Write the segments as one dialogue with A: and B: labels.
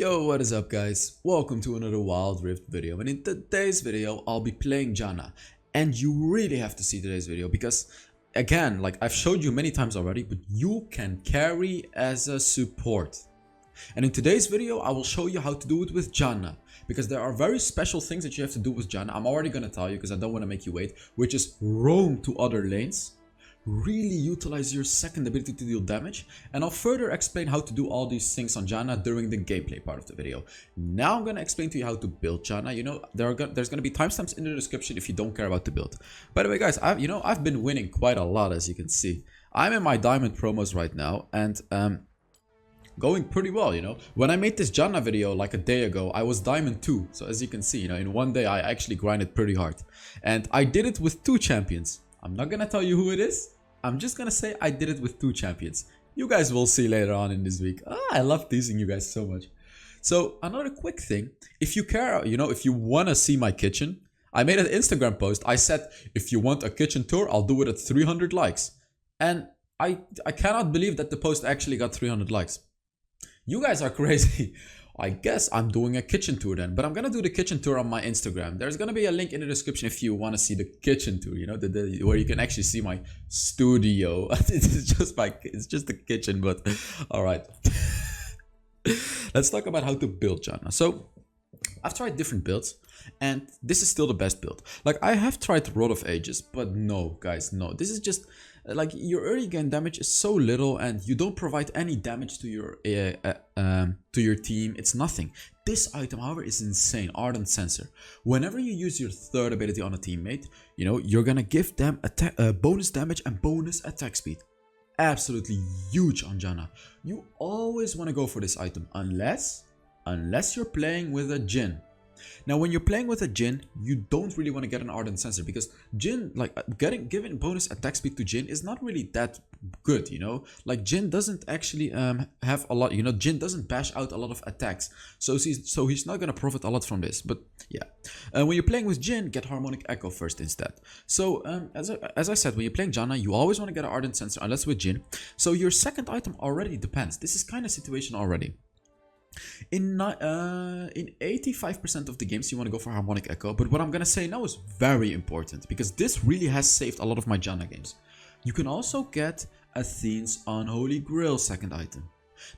A: Yo, what is up guys? Welcome to another Wild Rift video, and in today's video I'll be playing Janna. And you really have to see today's video because again, like I've showed you many times already, but you can carry as a support. And in today's video I will show you how to do it with Janna, because there are very special things that you have to do with Janna. I'm already gonna tell you because I don't want to make you wait, which is roam to other lanes, really utilize your second ability to deal damage, and I'll further explain how to do all these things on Janna during the gameplay part of the video. Now I'm gonna explain to you how to build Janna. You know, there's gonna be timestamps in the description if you don't care about the build. By the way guys, I've been winning quite a lot, as you can see. I'm in my diamond promos right now and going pretty well, you know. When I made this Janna video like a day ago, I was diamond 2. So as you can see, you know, in one day I actually grinded pretty hard. And I did it with 2 champions. I'm not gonna tell you who it is. I'm just gonna say I did it with 2 champions. You guys will see later on in this week. I love teasing you guys so much. So another quick thing, if you care, you know, if you wanna see my kitchen, I made an Instagram post. I said, if you want a kitchen tour, I'll do it at 300 likes. And I cannot believe that the post actually got 300 likes. You guys are crazy. I guess I'm doing a kitchen tour then, but I'm gonna do the kitchen tour on my Instagram. There's gonna be a link in the description if you want to see the kitchen tour, you know, where you can actually see my studio. It's just the kitchen, but all right. Let's talk about how to build Janna. So I've tried different builds and this is still the best build. Like I have tried Rod of Ages, but no guys, no, this is just like your early game damage is so little and you don't provide any damage to your team. It's nothing. This item, however, is insane. Ardent Sensor. Whenever you use your third ability on a teammate, you know, you're gonna give them bonus damage and bonus attack speed. Absolutely huge on Janna. You always want to go for this item unless you're playing with a Jhin. Now when you're playing with a Jhin, you don't really want to get an Ardent Sensor because Jhin, like giving bonus attack speed to Jhin is not really that good, you know. Like Jhin doesn't actually have a lot, you know, Jhin doesn't bash out a lot of attacks, so he's not gonna profit a lot from this. But yeah, when you're playing with Jhin, get Harmonic Echo first instead. So as I said, when you're playing Janna, you always want to get an Ardent Sensor unless with Jhin. So your second item already depends. This is kind of situation already. In 85% of the games you want to go for Harmonic Echo, but what I'm gonna say now is very important because this really has saved a lot of my Janna games. You can also get Athene's Unholy Grail second item.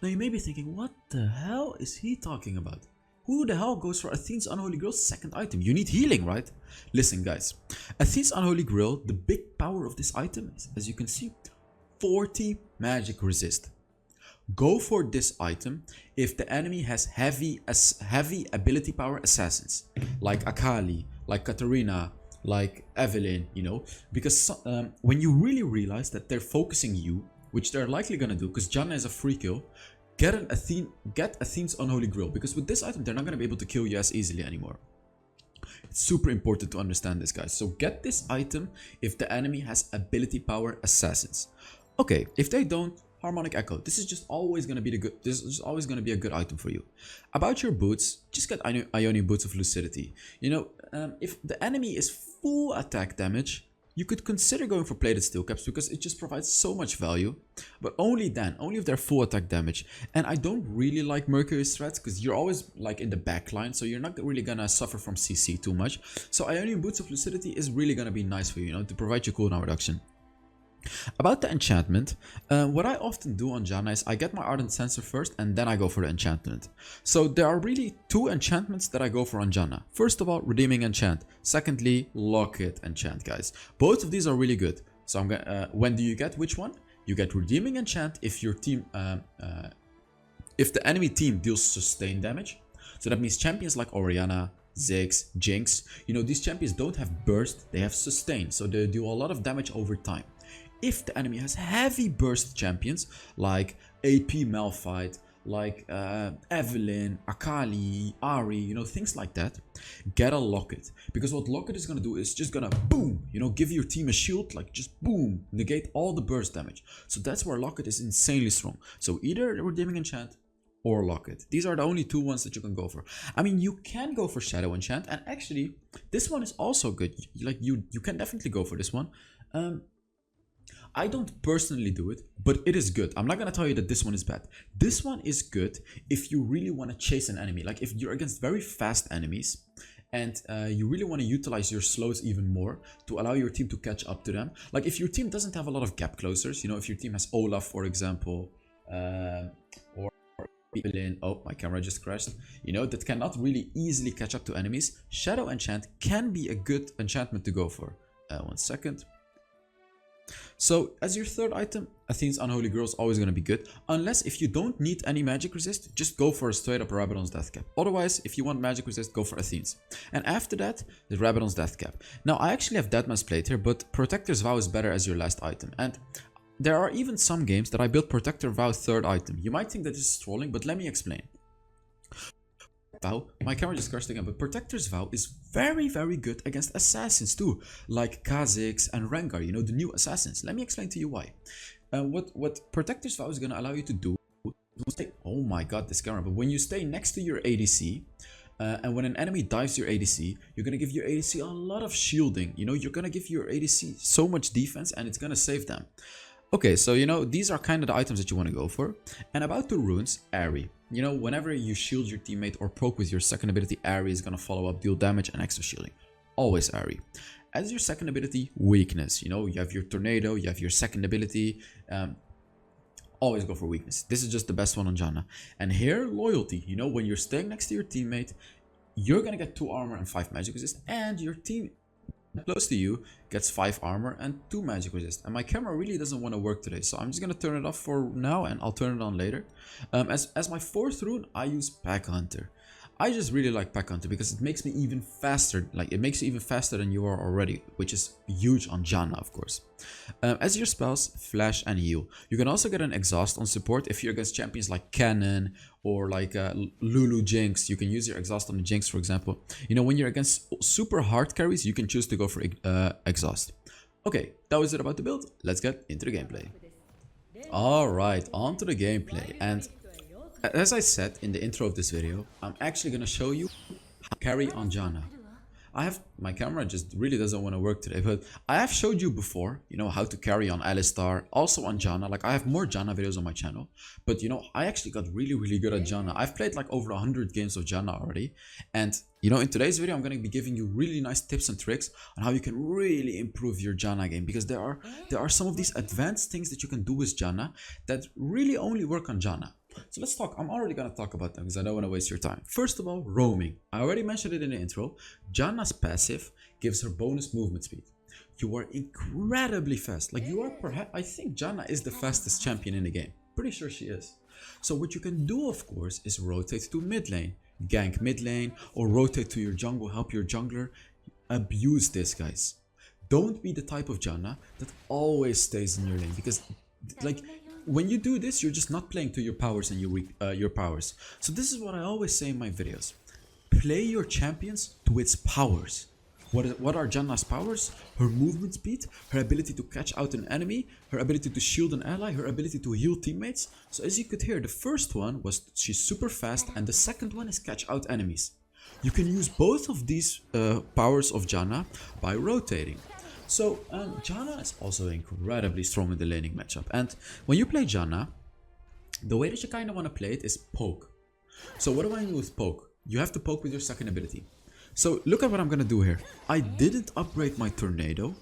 A: Now you may be thinking, what the hell is he talking about? Who the hell goes for Athene's Unholy Grail second item? You need healing, right? Listen guys, Athene's Unholy Grail, the big power of this item is, as you can see, 40 magic resist. Go for this item if the enemy has heavy ability power assassins like Akali, like Katarina, like Evelynn, you know, because when you really realize that they're focusing you, which they're likely gonna do because Janna is a free kill, get Athene's Unholy Grail, because with this item they're not gonna be able to kill you as easily anymore. It's super important to understand this, guys. So get this item if the enemy has ability power assassins. Okay, if they don't, Harmonic Echo. This is just always gonna be a good item for you. About your boots, just get Ionian Boots of Lucidity. You know, if the enemy is full attack damage, you could consider going for Plated Steel Caps because it just provides so much value. But only then, only if they're full attack damage. And I don't really like Mercury's threats because you're always like in the back line, so you're not really gonna suffer from CC too much. So Ionian Boots of Lucidity is really gonna be nice for you, you know, to provide you cooldown reduction. About the enchantment, what I often do on Janna is I get my Ardent Sensor first and then I go for the enchantment. So there are really 2 enchantments that I go for on Janna. First of all, Redeeming Enchant. Secondly, Locket Enchant, guys. Both of these are really good. So I'm gonna, when do you get which one? You get Redeeming Enchant if your team, if the enemy team deals sustained damage. So that means champions like Orianna, Ziggs, Jinx, you know, these champions don't have burst, they have sustain. So they do a lot of damage over time. If the enemy has heavy burst champions like AP Malphite, like Evelynn, Akali, Ahri, you know, things like that, get a Locket. Because what Locket is going to do is just going to boom, you know, give your team a shield, like just boom, negate all the burst damage. So that's where Locket is insanely strong. So either Redeeming Enchant or Locket. These are the only 2 ones that you can go for. I mean, you can go for Shadow Enchant, and actually this one is also good. Like you can definitely go for this one. I don't personally do it, but it is good. I'm not gonna tell you that this one is bad. This one is good if you really want to chase an enemy. Like if you're against very fast enemies and you really want to utilize your slows even more to allow your team to catch up to them. Like if your team doesn't have a lot of gap closers, you know, if your team has Olaf, for example, or people in, oh, my camera just crashed, you know, that cannot really easily catch up to enemies, Shadow Enchant can be a good enchantment to go for. 1 second. So as your third item, Athene's Unholy Girl is always going to be good, unless if you don't need any magic resist, just go for a straight up Rabadon's Death Cap. Otherwise, if you want magic resist, go for Athene's. And after that, the Rabadon's Death Cap. Now I actually have Deadman's Plate here, but Protector's Vow is better as your last item. And there are even some games that I built Protector Vow third item. You might think that this is trolling, but let me explain. Vow, my camera just crashed again, but Protector's Vow is very good against assassins too, like Kha'Zix and Rengar, you know, the new assassins. Let me explain to you why. What Protector's Vow is going to allow you to do, oh my god, this camera, but when you stay next to your ADC, and when an enemy dives your ADC, you're going to give your ADC a lot of shielding, you know, you're going to give your ADC so much defense and it's going to save them. Okay, so you know, these are kind of the items that you want to go for. And about the runes, Airy. You know, whenever you shield your teammate or poke with your second ability, Airy is going to follow up, deal damage and extra shielding. Always Airy. As your second ability, Weakness. You know, you have your Tornado, you have your second ability. Always go for Weakness. This is just the best one on Janna. And here, Loyalty. You know, when you're staying next to your teammate, you're going to get 2 armor and 5 magic resist. And your team close to you gets 5 armor and 2 magic resist. And my camera really doesn't want to work today, so I'm just gonna turn it off for now and I'll turn it on later. As my 4th rune, I use Pack Hunter. I just really like Pack Hunter because it makes me even faster. Like it makes you even faster than you are already, which is huge on Janna, of course. As your spells, Flash and Heal. You can also get an Exhaust on support if you're against champions like Cannon or like Lulu Jinx. You can use your Exhaust on the Jinx, for example. You know, when you're against super hard carries, you can choose to go for Exhaust. Okay, that was it about the build. Let's get into the gameplay. Alright, on to the gameplay. And as I said in the intro of this video, I'm actually going to show you how to carry on Janna. My camera just really doesn't want to work today, but I have showed you before, you know, how to carry on Alistar, also on Janna. Like I have more Janna videos on my channel, but you know, I actually got really good at Janna. I've played like over 100 games of Janna already, and you know, in today's video, I'm going to be giving you really nice tips and tricks on how you can really improve your Janna game, because there are some of these advanced things that you can do with Janna that really only work on Janna. So let's talk. I'm already going to talk about them because I don't want to waste your time. First of all, roaming. I already mentioned it in the intro. Janna's passive gives her bonus movement speed. You are incredibly fast. Like you are perhaps, I think Janna is the fastest champion in the game. Pretty sure she is. So what you can do, of course, is rotate to mid lane, gank mid lane, or rotate to your jungle, help your jungler. Abuse this, guys. Don't be the type of Janna that always stays in your lane, because like when you do this, you're just not playing to your powers and your powers. So this is what I always say in my videos. Play your champions to its powers. What are Janna's powers? Her movement speed, her ability to catch out an enemy, her ability to shield an ally, her ability to heal teammates. So as you could hear, the first one was she's super fast, and the second one is catch out enemies. You can use both of these powers of Janna by rotating. So Janna is also incredibly strong in the laning matchup, and when you play Janna, the way that you kind of want to play it is poke. So what do I mean with poke? You have to poke with your second ability. So look at what I'm gonna do here. I didn't upgrade my Tornado,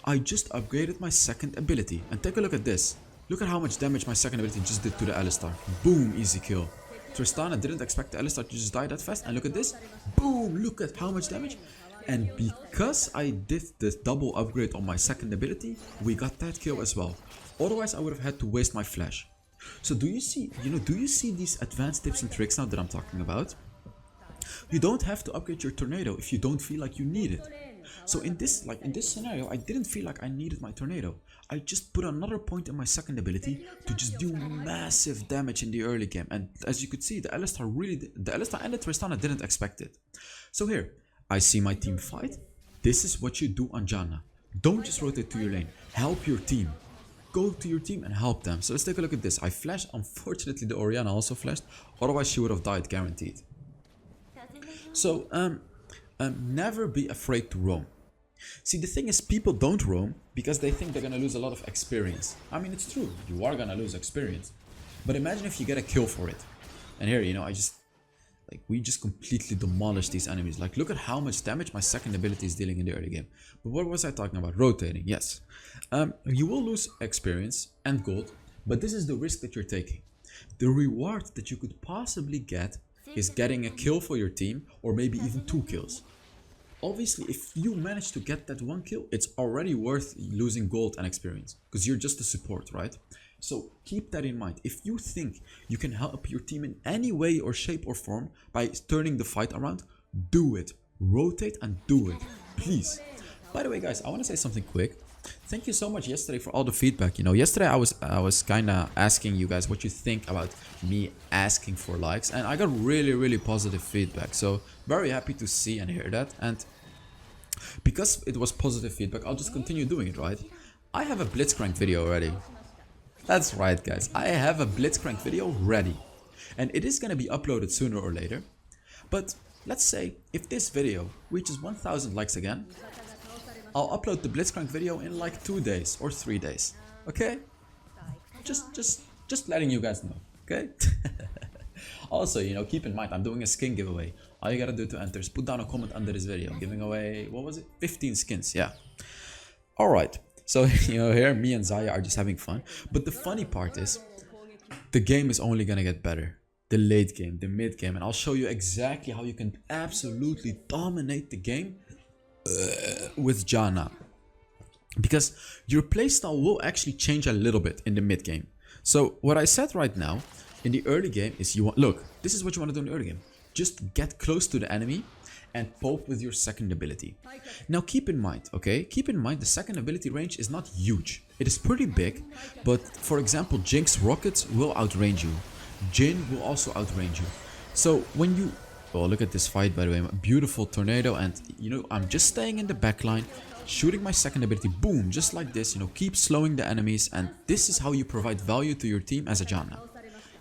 A: I just upgraded my second ability, and take a look at this. Look at how much damage my second ability just did to the Alistar. Boom, easy kill. Tristana didn't expect the Alistar to just die that fast, and look at this. Boom, look at how much damage. And because I did this double upgrade on my second ability, we got that kill as well. Otherwise, I would have had to waste my flash. So do you see these advanced tips and tricks now that I'm talking about? You don't have to upgrade your Tornado if you don't feel like you need it. So in this scenario, I didn't feel like I needed my Tornado. I just put another point in my second ability to just do massive damage in the early game. And as you could see, the Alistar and the Tristana didn't expect it. So here, I see my team fight. This is what you do on Janna. Don't just rotate to your lane. Help your team. Go to your team and help them. So let's take a look at this. I flashed. Unfortunately, the Orianna also flashed. Otherwise, she would have died, guaranteed. So, never be afraid to roam. See, the thing is, people don't roam because they think they're gonna lose a lot of experience. I mean, it's true, you are gonna lose experience. But imagine if you get a kill for it. And here, you know, we just completely demolished these enemies. Like, look at how much damage my second ability is dealing in the early game. But what was I talking about? Rotating, yes. You will lose experience and gold, but this is the risk that you're taking. The reward that you could possibly get is getting a kill for your team, or maybe even 2 kills. Obviously, if you manage to get that 1 kill, it's already worth losing gold and experience, because you're just a support, right? So keep that in mind. If you think you can help your team in any way or shape or form by turning the fight around, do it. Rotate and do it, please. By the way, guys, I want to say something quick. Thank you so much yesterday for all the feedback. You know, yesterday I was kind of asking you guys what you think about me asking for likes, and I got really positive feedback. So very happy to see and hear that. And because it was positive feedback, I'll just continue doing it, right? I have a Blitzcrank video already. That's right, guys. I have a Blitzcrank video ready, and it is gonna be uploaded sooner or later. But let's say if this video reaches 1000 likes again, I'll upload the Blitzcrank video in like 2 days or 3 days. Okay? Just letting you guys know. Okay? Also, you know, keep in mind, I'm doing a skin giveaway. All you gotta do to enter is put down a comment under this video. Giving away, what was it? 15 skins, yeah. Alright. So, you know, here me and Zaya are just having fun. But the funny part is, the game is only gonna get better. The late game, the mid game, and I'll show you exactly how you can absolutely dominate the game with Janna. Because your playstyle will actually change a little bit in the mid game. So what I said right now in the early game is look, this is what you want to do in the early game. Just get close to the enemy and poke with your second ability. Now keep in mind, okay? Keep in mind the second ability range is not huge. It is pretty big, but for example, Jinx rockets will outrange you. Jin will also outrange you. So when you... Oh, look at this fight, by the way. A beautiful tornado, and you know, I'm just staying in the backline, shooting my second ability, boom, just like this, you know, keep slowing the enemies, and this is how you provide value to your team as a Janna.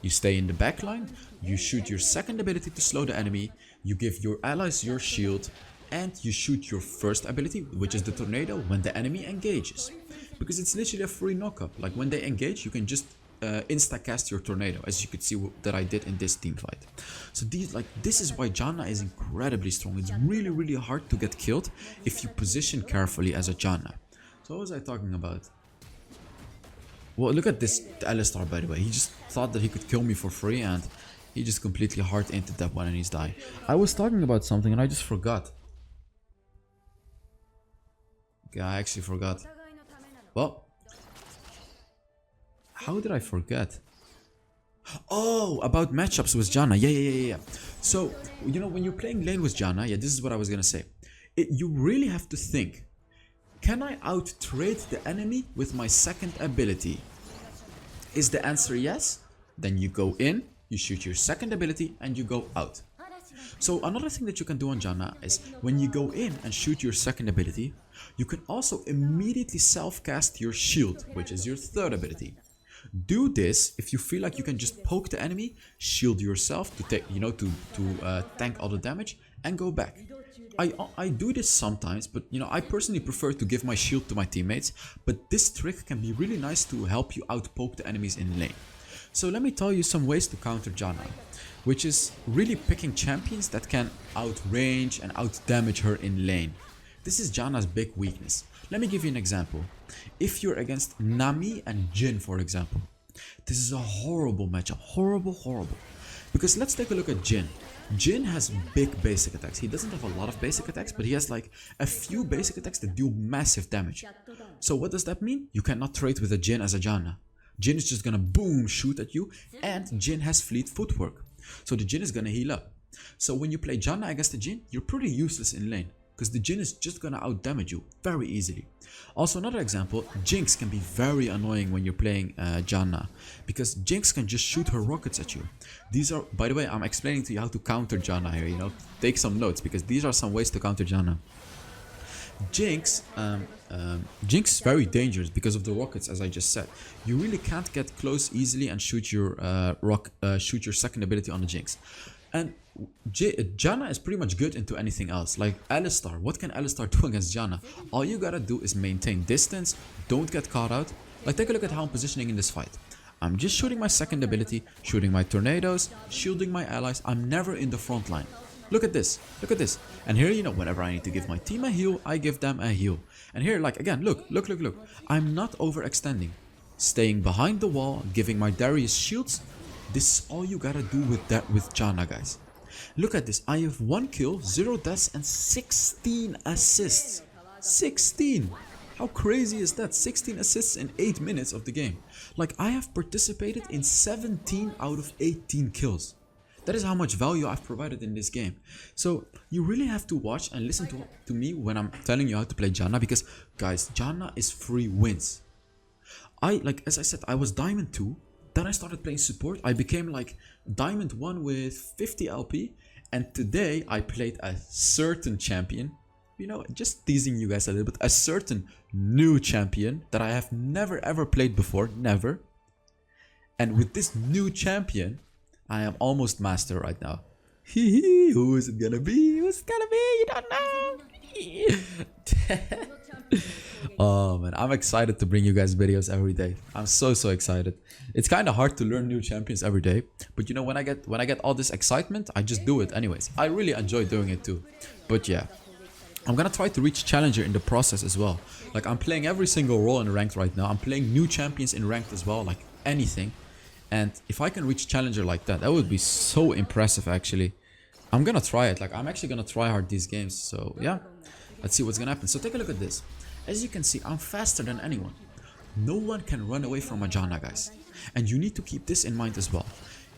A: You stay in the backline, you shoot your second ability to slow the enemy, you give your allies your shield, and you shoot your first ability, which is the tornado, when the enemy engages. Because it's literally a free knockup. Like when they engage, you can just insta-cast your tornado, as you could see that I did in this team fight. So this is why Janna is incredibly strong. It's really hard to get killed if you position carefully as a Janna. So what was I talking about? Well, look at this Alistar, by the way. He just thought that he could kill me for free, and he just completely hard entered that one and he's died. I was talking about something and I just forgot. Okay, I actually forgot. Well, how did I forget? Oh, about matchups with Janna. Yeah. So, you know, when you're playing lane with Janna, yeah, this is what I was gonna say. You really have to think, can I out-trade the enemy with my second ability? Is the answer yes? Then you go in, you shoot your second ability, and you go out. So another thing that you can do on Janna is when you go in and shoot your second ability, you can also immediately self-cast your shield, which is your third ability. Do this if you feel like you can just poke the enemy, shield yourself to take, you know, to tank all the damage, and go back. I do this sometimes, but you know, I personally prefer to give my shield to my teammates, but this trick can be really nice to help you out poke the enemies in lane. So let me tell you some ways to counter Janna, which is really picking champions that can outrange and outdamage her in lane. This is Janna's big weakness. Let me give you an example. If you're against Nami and Jin, for example, this is a horrible matchup. Horrible. Because let's take a look at Jin. Jin has big basic attacks. He doesn't have a lot of basic attacks, but he has like a few basic attacks that do massive damage. So what does that mean? You cannot trade with a Jin as a Janna. Jin is just gonna boom shoot at you, and Jin has fleet footwork. So the Jin is gonna heal up. So when you play Janna against the Jin, you're pretty useless in lane, because the Jin is just gonna outdamage you very easily. Also, another example, Jinx can be very annoying when you're playing Janna, because Jinx can just shoot her rockets at you. These are, by the way, I'm explaining to you how to counter Janna here, you know, take some notes, because these are some ways to counter Janna. Jinx is very dangerous because of the rockets, as I just said. You really can't get close easily and shoot your second ability on the Jinx. And Janna is pretty much good into anything else. Like Alistar, what can Alistar do against Janna? All you gotta do is maintain distance, don't get caught out. Like take a look at how I'm positioning in this fight. I'm just shooting my second ability, shooting my tornadoes, shielding my allies. I'm never in the front line. Look at this, look at this. And here, you know, whenever I need to give my team a heal, I give them a heal. And here, like again, look. I'm not overextending. Staying behind the wall, giving my Darius shields. This is all you gotta do with Janna, guys. Look at this. I have 1 kill, 0 deaths, and 16 assists. 16! How crazy is that? 16 assists in 8 minutes of the game. Like, I have participated in 17 out of 18 kills. That is how much value I've provided in this game. So, you really have to watch and listen to me when I'm telling you how to play Janna. Because, guys, Janna is free wins. As I said, I was Diamond 2. Then I started playing support. I became like Diamond 1 with 50 LP. And today I played a certain champion. You know, just teasing you guys a little bit. A certain new champion that I have never ever played before. Never. And with this new champion, I am almost master right now. Who is it gonna be? Who's it gonna be? You don't know. Oh man, I'm excited to bring you guys videos every day. I'm so excited. It's kind of hard to learn new champions every day, but you know, when I get all this excitement, I just do it anyways. I really enjoy doing it too. But yeah, I'm gonna try to reach challenger in the process as well. Like, I'm playing every single role in ranked right now. I'm playing new champions in ranked as well, like anything. And if I can reach challenger like that, that would be so impressive actually. I'm gonna try it. Like, I'm actually gonna try hard these games. So yeah, let's see what's gonna happen. So take a look at this. As you can see, I'm faster than anyone. No one can run away from a Janna, guys. And you need to keep this in mind as well.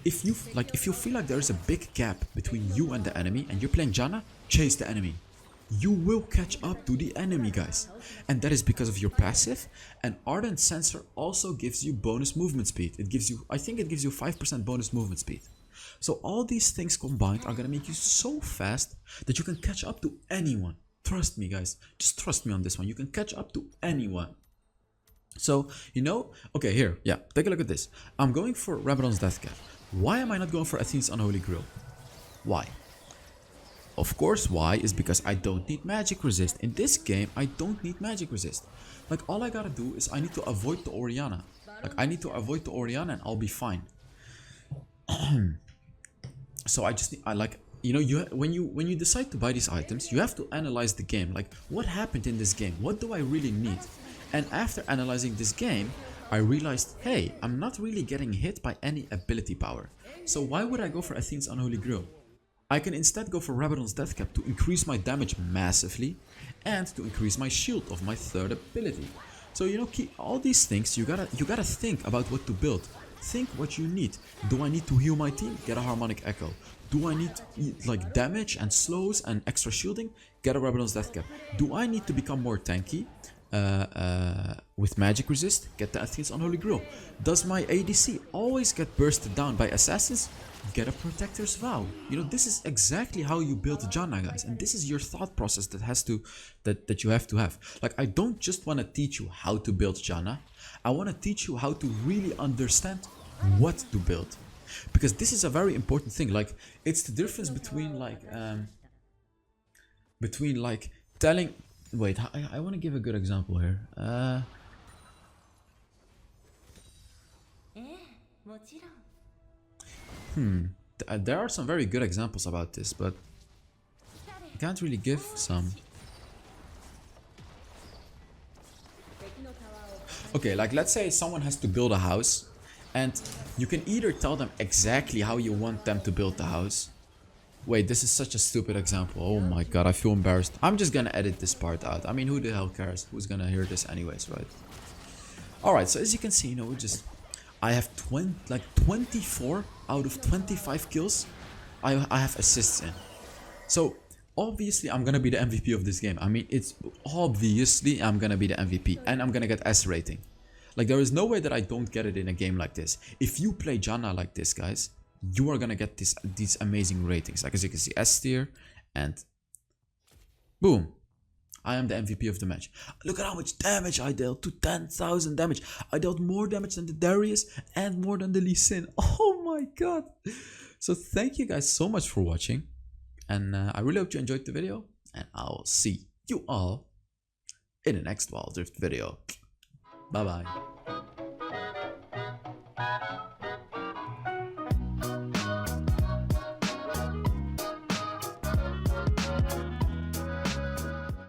A: If you feel like there is a big gap between you and the enemy and you're playing Janna, chase the enemy. You will catch up to the enemy, guys. And that is because of your passive. And Ardent Sensor also gives you bonus movement speed. It gives you, I think it gives you 5% bonus movement speed. So all these things combined are gonna make you so fast that you can catch up to anyone. Trust me, guys. Just trust me on this one. You can catch up to anyone. So, you know, okay, here, yeah, take a look at this. I'm going for Rabadon's Death Cap. Why am I not going for Athene's Unholy Grill? Why? Of course, why is because I don't need magic resist. In this game, I don't need magic resist. Like, all I gotta do is I need to avoid the Orianna. Like, I need to avoid the Orianna and I'll be fine. So I just need, you know, when you decide to buy these items, you have to analyze the game. Like, what happened in this game? What do I really need? And after analyzing this game, I realized, hey, I'm not really getting hit by any ability power. So why would I go for Athene's Unholy Grill? I can instead go for Rabadon's Death Cap to increase my damage massively and to increase my shield of my third ability. So, you know, all these things, you gotta think about what to build. Think what you need. Do I need to heal my team? Get a Harmonic Echo. Do I need like damage and slows and extra shielding? Get a Rabadon's Death Cap. Do I need to become more tanky? With magic resist? Get the Athene's Unholy Grill. Does my ADC always get bursted down by assassins? Get a Protector's Vow. You know, this is exactly how you build Janna, guys, and this is your thought process that you have to have. Like, I don't just want to teach you how to build Janna. I want to teach you how to really understand what to build, because this is a very important thing. Like, it's the difference between telling. Wait, I want to give a good example here. There are some very good examples about this, but I can't really give some. Okay, like, let's say someone has to build a house, and you can either tell them exactly how you want them to build the house. Wait, this is such a stupid example. Oh my god, I feel embarrassed. I'm just gonna edit this part out. I mean, who the hell cares? Who's gonna hear this anyways, right? Alright, so as you can see, you know, I have 24 out of 25 kills I have assists in. So obviously I'm gonna be the MVP of this game. I mean, it's obviously I'm gonna be the MVP and I'm gonna get S rating. Like, there is no way that I don't get it in a game like this. If you play Janna like this, guys, you are gonna get these amazing ratings. Like, as you can see, S tier, and boom, I am the MVP of the match. Look at how much damage I dealt, to 10,000 damage. I dealt more damage than the Darius and more than the Lee Sin. Oh my god. So thank you guys so much for watching, and I really hope you enjoyed the video, and I'll see you all in the next Wild Rift video. Bye bye.